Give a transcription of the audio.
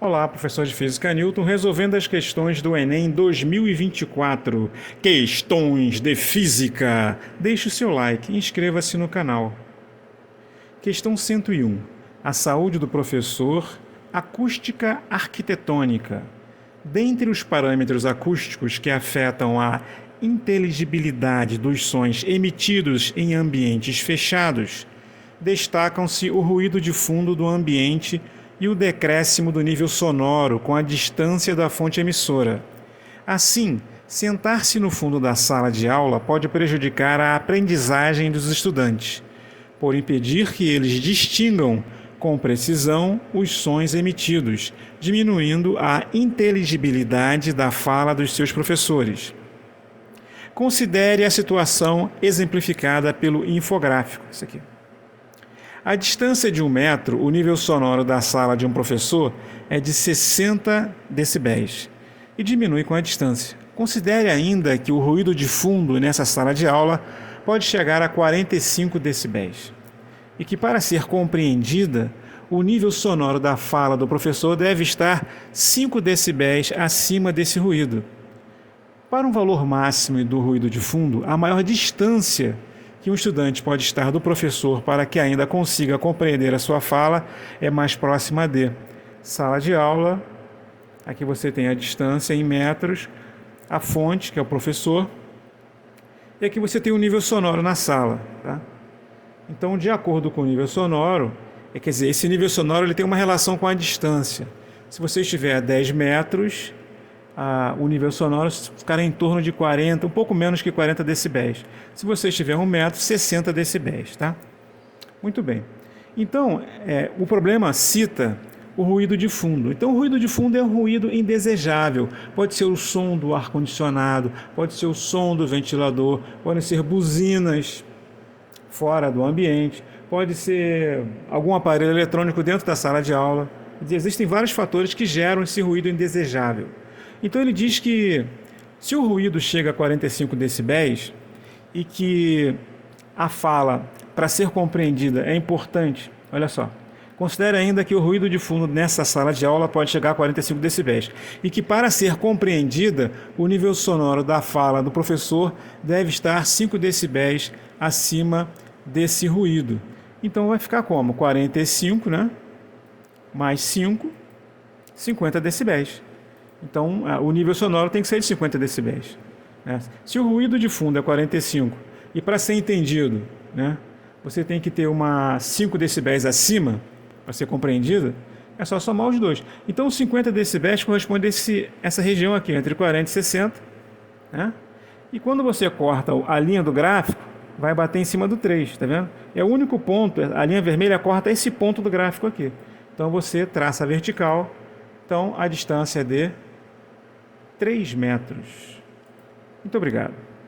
Olá, professor de Física Newton, resolvendo as questões do Enem 2024. Questões de Física. Deixe o seu like e inscreva-se no canal. Questão 101. A saúde do professor, acústica arquitetônica. Dentre os parâmetros acústicos que afetam a inteligibilidade dos sons emitidos em ambientes fechados, destacam-se o ruído de fundo do ambiente e o decréscimo do nível sonoro com a distância da fonte emissora. Assim, sentar-se no fundo da sala de aula pode prejudicar a aprendizagem dos estudantes, por impedir que eles distingam com precisão os sons emitidos, diminuindo a inteligibilidade da fala dos seus professores. Considere a situação exemplificada pelo infográfico. Isso aqui. A distância de 1 metro, o nível sonoro da sala de um professor é de 60 decibéis e diminui com a distância. Considere ainda que o ruído de fundo nessa sala de aula pode chegar a 45 decibéis e que, para ser compreendida, o nível sonoro da fala do professor deve estar 5 decibéis acima desse ruído. Para um valor máximo do ruído de fundo, a maior distância que um estudante pode estar do professor para que ainda consiga compreender a sua fala é mais próxima de sala de aula. Aqui você tem a distância em metros, a fonte, que é o professor, e aqui você tem o nível sonoro na sala. Tá? Então, de acordo com o nível sonoro, quer dizer, esse nível sonoro ele tem uma relação com a distância. Se você estiver a 10 metros, o nível sonoro ficará em torno de 40, um pouco menos que 40 decibéis. Se você estiver a 1 metro, 60 decibéis. Tá? Muito bem. Então, o problema cita o ruído de fundo. Então, o ruído de fundo é um ruído indesejável. Pode ser o som do ar-condicionado, pode ser o som do ventilador, podem ser buzinas fora do ambiente, pode ser algum aparelho eletrônico dentro da sala de aula. Existem vários fatores que geram esse ruído indesejável. Então ele diz que se o ruído chega a 45 decibéis e que a fala, para ser compreendida, é importante, olha só, considere ainda que o ruído de fundo nessa sala de aula pode chegar a 45 decibéis e que, para ser compreendida, o nível sonoro da fala do professor deve estar 5 decibéis acima desse ruído. Então vai ficar como? 45, né? Mais 5, 50 decibéis. Então, o nível sonoro tem que ser de 50 decibéis. Né? Se o ruído de fundo é 45 e, para ser entendido, né, você tem que ter 5 decibéis acima para ser compreendido, é só somar os dois. Então, os 50 decibéis corresponde a essa região aqui, entre 40 e 60. Né? E quando você corta a linha do gráfico, vai bater em cima do 3, está vendo? É o único ponto, a linha vermelha corta esse ponto do gráfico aqui. Então, você traça a vertical. Então, a distância é de 3 metros. Muito obrigado.